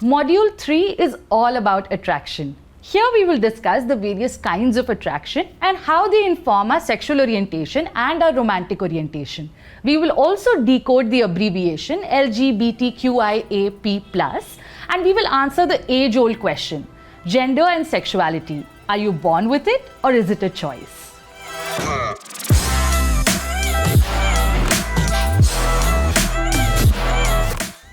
Module 3 is all about attraction. Here we will discuss the various kinds of attraction and how they inform our sexual orientation and our romantic orientation. We will also decode the abbreviation LGBTQIAP+, and we will answer the age-old question, gender and sexuality. Are you born with it or is it a choice?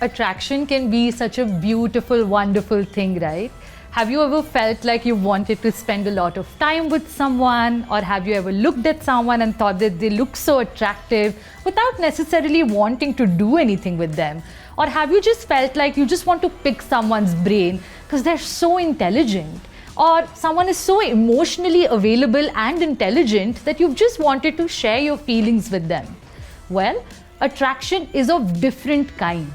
Attraction can be such a beautiful, wonderful thing, right? Have you ever felt like you wanted to spend a lot of time with someone, or have you ever looked at someone and thought that they look so attractive without necessarily wanting to do anything with them? Or have you just felt like you just want to pick someone's brain because they're so intelligent? Or someone is so emotionally available and intelligent that you've just wanted to share your feelings with them? Well, attraction is of different kinds.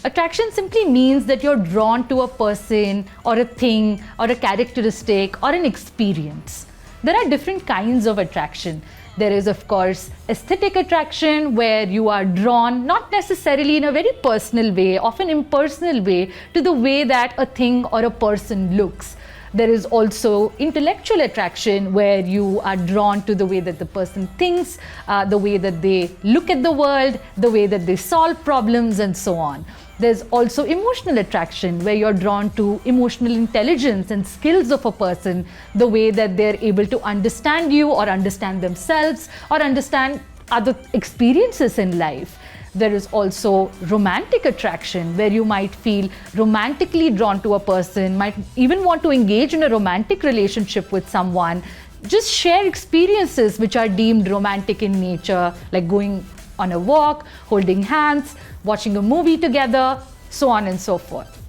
Attraction simply means that you're drawn to a person or a thing or a characteristic or an experience. There are different kinds of attraction. There is, of course, aesthetic attraction, where you are drawn not necessarily in a very personal way, often impersonal way, to the way that a thing or a person looks. There is also intellectual attraction, where you are drawn to the way that the person thinks, the way that they look at the world, the way that they solve problems, and so on. There's also emotional attraction, where you're drawn to emotional intelligence and skills of a person, the way that they're able to understand you or understand themselves or understand other experiences in life. There is also romantic attraction, where you might feel romantically drawn to a person, might even want to engage in a romantic relationship with someone, just share experiences which are deemed romantic in nature, like going on a walk, holding hands, watching a movie together, so on and so forth.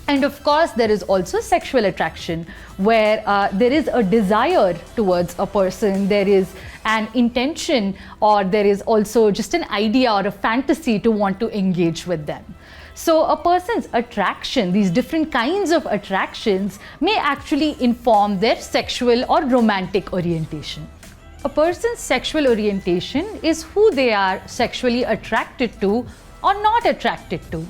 And of course, there is also sexual attraction, where there is a desire towards a person, there is an intention, or there is also just an idea or a fantasy to want to engage with them. So a person's attraction, these different kinds of attractions, may actually inform their sexual or romantic orientation. A person's sexual orientation is who they are sexually attracted to or not attracted to.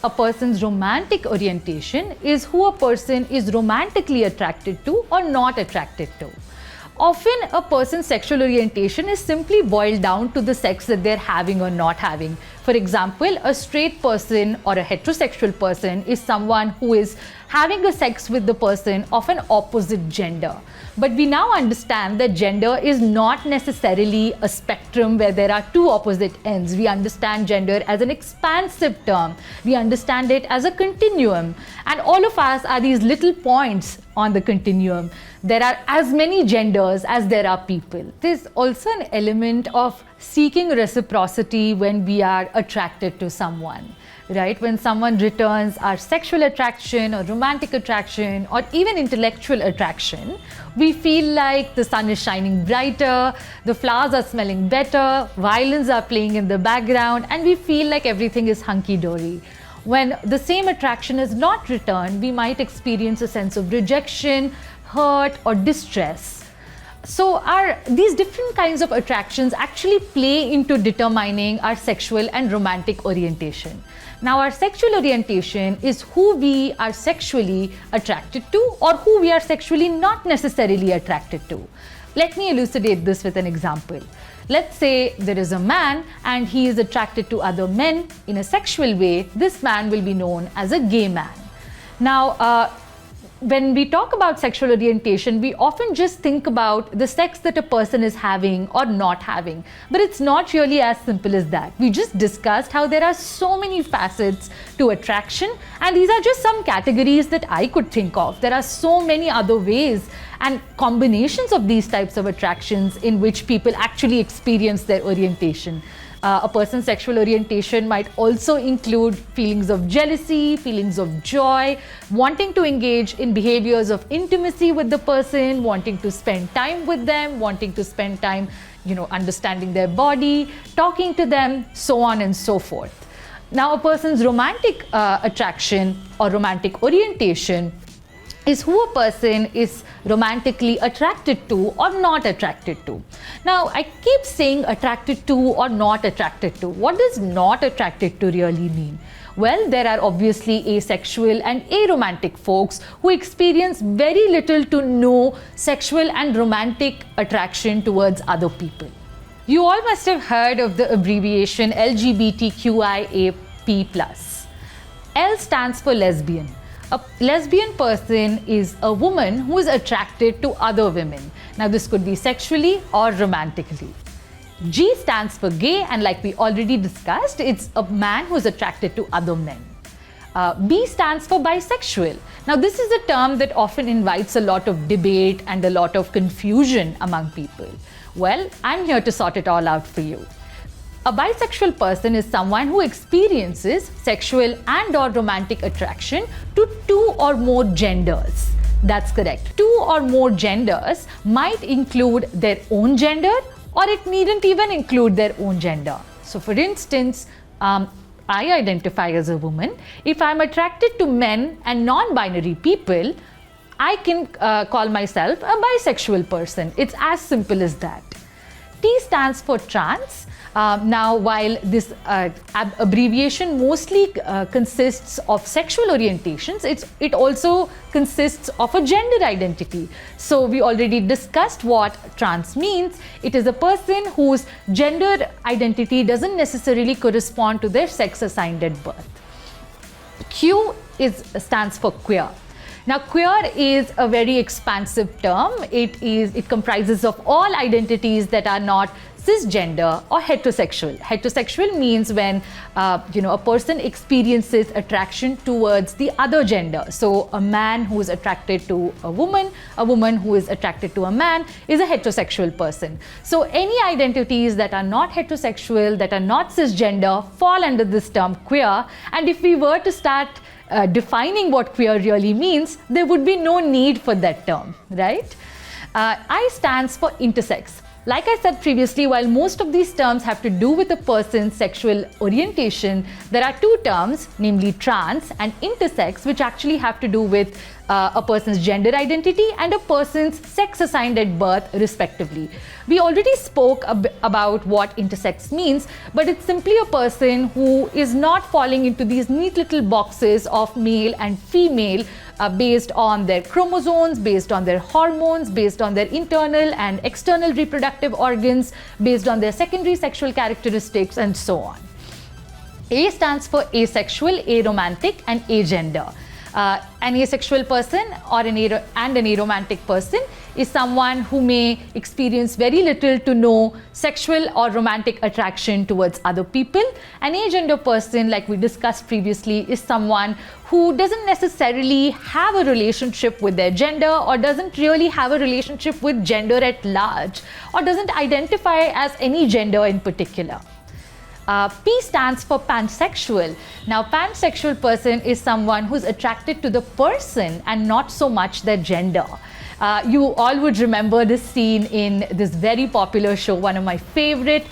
A person's romantic orientation is who a person is romantically attracted to or not attracted to. Often, a person's sexual orientation is simply boiled down to the sex that they're having or not having. For example, a straight person or a heterosexual person is someone who is having a sex with the person of an opposite gender. But we now understand that gender is not necessarily a spectrum where there are two opposite ends. We understand gender as an expansive term. We understand it as a continuum. And all of us are these little points on the continuum. There are as many genders as there are people. There's also an element of seeking reciprocity when we are attracted to someone, right? When someone returns our sexual attraction or romantic attraction or even intellectual attraction, we feel like the sun is shining brighter, the flowers are smelling better, violins are playing in the background, and we feel like everything is hunky-dory. When the same attraction is not returned, we might experience a sense of rejection, hurt, or distress. So these different kinds of attractions actually play into determining our sexual and romantic orientation. Now, our sexual orientation is who we are sexually attracted to or who we are sexually not necessarily attracted to. Let me elucidate this with an example. Let's say there is a man and he is attracted to other men in a sexual way. This man will be known as a gay man. Now, when we talk about sexual orientation, we often just think about the sex that a person is having or not having. But it's not really as simple as that. We just discussed how there are so many facets to attraction, and these are just some categories that I could think of. There are so many other ways and combinations of these types of attractions in which people actually experience their orientation. A person's sexual orientation might also include feelings of jealousy, feelings of joy, wanting to engage in behaviors of intimacy with the person, wanting to spend time with them, wanting to spend time, understanding their body, talking to them, so on and so forth. Now, a person's romantic attraction or romantic orientation is who a person is romantically attracted to or not attracted to. Now, I keep saying attracted to or not attracted to. What does not attracted to really mean? Well, there are obviously asexual and aromantic folks who experience very little to no sexual and romantic attraction towards other people. You all must have heard of the abbreviation LGBTQIAP+. L stands for lesbian. A lesbian person is a woman who is attracted to other women. Now, this could be sexually or romantically. G stands for gay, and like we already discussed, it's a man who is attracted to other men. B stands for bisexual. Now, this is a term that often invites a lot of debate and a lot of confusion among people. Well, I'm here to sort it all out for you. A bisexual person is someone who experiences sexual and or romantic attraction to two or more genders. That's correct. Two or more genders might include their own gender, or it needn't even include their own gender. So for instance, I identify as a woman. If I'm attracted to men and non-binary people, I can call myself a bisexual person. It's as simple as that. T stands for trans. Now, while this abbreviation mostly consists of sexual orientations, it also consists of a gender identity. So we already discussed what trans means. It is a person whose gender identity doesn't necessarily correspond to their sex assigned at birth. Q stands for queer. Now, queer is a very expansive term. It comprises of all identities that are not cisgender or heterosexual. Heterosexual means when a person experiences attraction towards the other gender. So a man who is attracted to a woman who is attracted to a man is a heterosexual person. So any identities that are not heterosexual, that are not cisgender, fall under this term queer. And if we were to start defining what queer really means, there would be no need for that term, right? I stands for intersex. Like I said previously, while most of these terms have to do with a person's sexual orientation, there are two terms, namely trans and intersex, which actually have to do with a person's gender identity and a person's sex assigned at birth, respectively. We already spoke about what intersex means, but it's simply a person who is not falling into these neat little boxes of male and female based on their chromosomes, based on their hormones, based on their internal and external reproductive organs, based on their secondary sexual characteristics, and so on. A stands for asexual, aromantic, and agender. An asexual person or an aromantic person is someone who may experience very little to no sexual or romantic attraction towards other people. An agender person, like we discussed previously, is someone who doesn't necessarily have a relationship with their gender, or doesn't really have a relationship with gender at large, or doesn't identify as any gender in particular. P stands for pansexual. Now, pansexual person is someone who's attracted to the person and not so much their gender. You all would remember this scene in this very popular show, one of my favorite.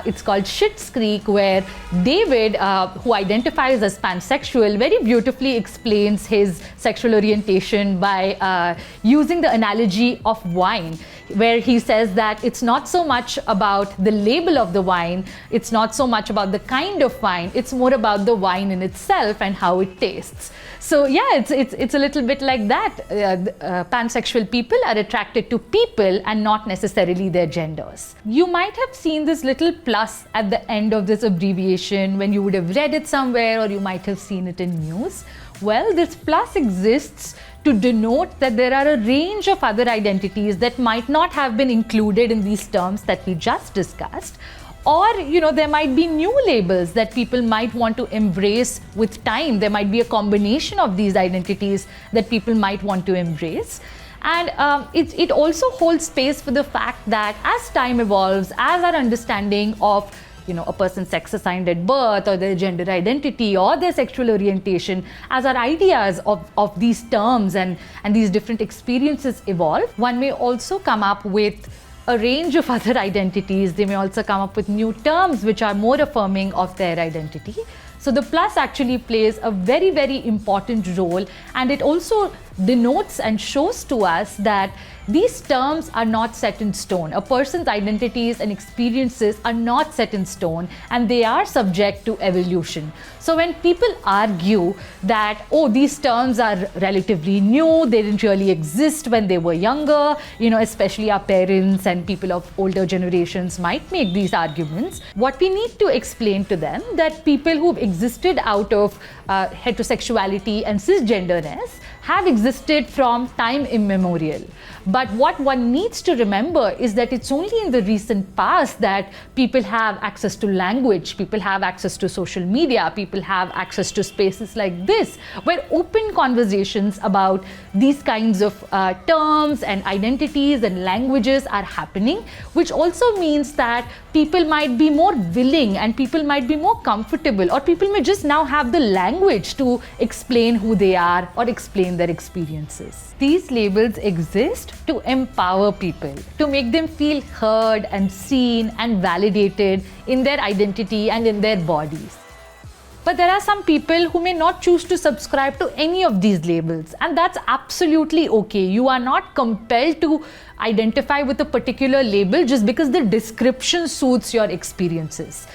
It's called Schitt's Creek, where David, who identifies as pansexual, very beautifully explains his sexual orientation by using the analogy of wine, where he says that it's not so much about the label of the wine, it's not so much about the kind of wine, it's more about the wine in itself and how it tastes. So yeah, it's a little bit like that. Pansexual people are attracted to people and not necessarily their genders. You might have seen this little plus at the end of this abbreviation when you would have read it somewhere, or you might have seen it in news. Well, this plus exists to denote that there are a range of other identities that might not have been included in these terms that we just discussed. Or, there might be new labels that people might want to embrace with time. There might be a combination of these identities that people might want to embrace. And it also holds space for the fact that as time evolves, as our understanding of a person's sex assigned at birth, or their gender identity, or their sexual orientation, as our ideas of these terms and these different experiences evolve, one may also come up with a range of other identities. They may also come up with new terms which are more affirming of their identity. So the plus actually plays a very, very important role, and it also denotes and shows to us that these terms are not set in stone. A person's identities and experiences are not set in stone, and they are subject to evolution. So when people argue that, oh, these terms are relatively new, they didn't really exist when they were younger, especially our parents and people of older generations might make these arguments, what we need to explain to them that people who've existed out of heterosexuality and cisgenderness have existed from time immemorial. But what one needs to remember is that it's only in the recent past that people have access to language, people have access to social media, people have access to spaces like this, where open conversations about these kinds of terms and identities and languages are happening, which also means that people might be more willing and people might be more comfortable, or people may just now have the language to explain who they are or explain their experiences. These labels exist to empower people, to make them feel heard and seen and validated in their identity and in their bodies. But there are some people who may not choose to subscribe to any of these labels, and that's absolutely okay. You are not compelled to identify with a particular label just because the description suits your experiences.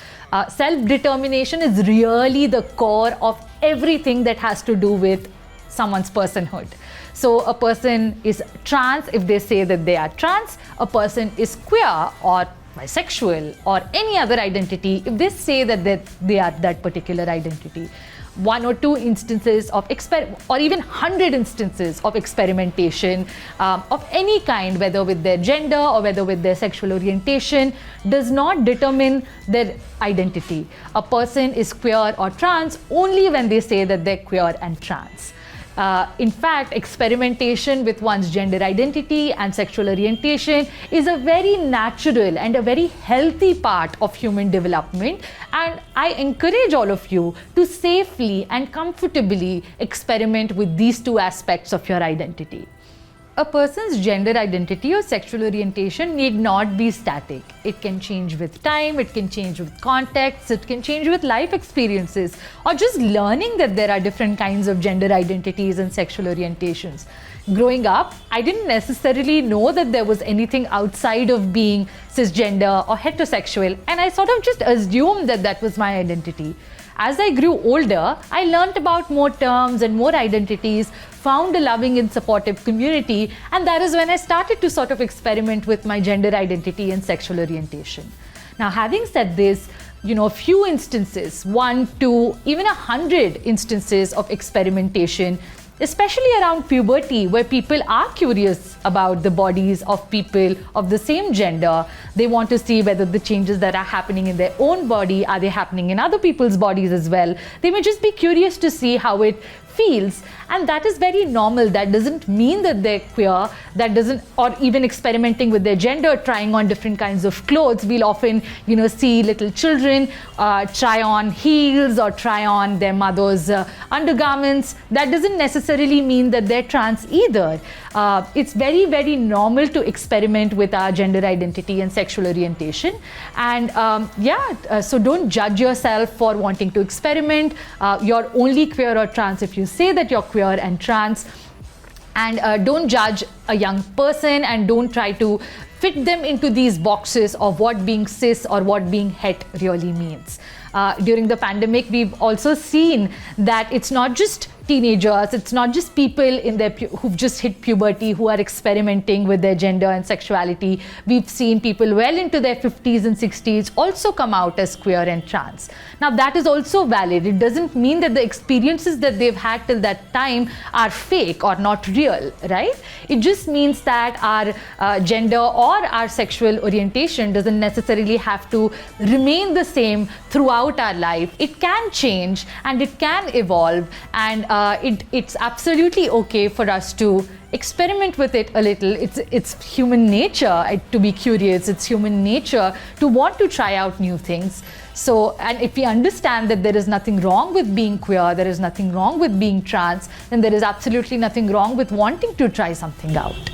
Self-determination is really the core of everything that has to do with someone's personhood. So a person is trans if they say that they are trans, a person is queer or bisexual or any other identity if they say that they are that particular identity. 1 or 2 instances of or even 100 instances of experimentation of any kind, whether with their gender or whether with their sexual orientation, does not determine their identity. A person is queer or trans only when they say that they're queer and trans. In fact, experimentation with one's gender identity and sexual orientation is a very natural and a very healthy part of human development, and I encourage all of you to safely and comfortably experiment with these 2 aspects of your identity. A person's gender identity or sexual orientation need not be static. It can change with time, it can change with context, it can change with life experiences, or just learning that there are different kinds of gender identities and sexual orientations. Growing up, I didn't necessarily know that there was anything outside of being cisgender or heterosexual, and I sort of just assumed that that was my identity. As I grew older, I learned about more terms and more identities, found a loving and supportive community, and that is when I started to sort of experiment with my gender identity and sexual orientation. Now, having said this, a few instances, 1, 2, even 100 instances of experimentation, especially around puberty, where people are curious about the bodies of people of the same gender. They want to see whether the changes that are happening in their own body, are they happening in other people's bodies as well. They may just be curious to see how it feels, and that is very normal. That doesn't mean that they're queer, or even experimenting with their gender, trying on different kinds of clothes. We'll often, see little children try on heels or try on their mother's undergarments. That doesn't necessarily mean that they're trans either. It's very, very normal to experiment with our gender identity and sexual orientation. And so don't judge yourself for wanting to experiment. You're only queer or trans if you say that you're queer and trans. And don't judge a young person and don't try to fit them into these boxes of what being cis or what being het really means. During the pandemic, we've also seen that it's not just teenagers, it's not just people who've just hit puberty who are experimenting with their gender and sexuality. We've seen people well into their 50s and 60s also come out as queer and trans. Now, that is also valid. It doesn't mean that the experiences that they've had till that time are fake or not real, right? It just means that our gender or our sexual orientation doesn't necessarily have to remain the same throughout our life. It can change and it can evolve, and it's absolutely okay for us to experiment with it a little. It's human nature to be curious. It's human nature to want to try out new things. So, and if we understand that there is nothing wrong with being queer, there is nothing wrong with being trans, then there is absolutely nothing wrong with wanting to try something out.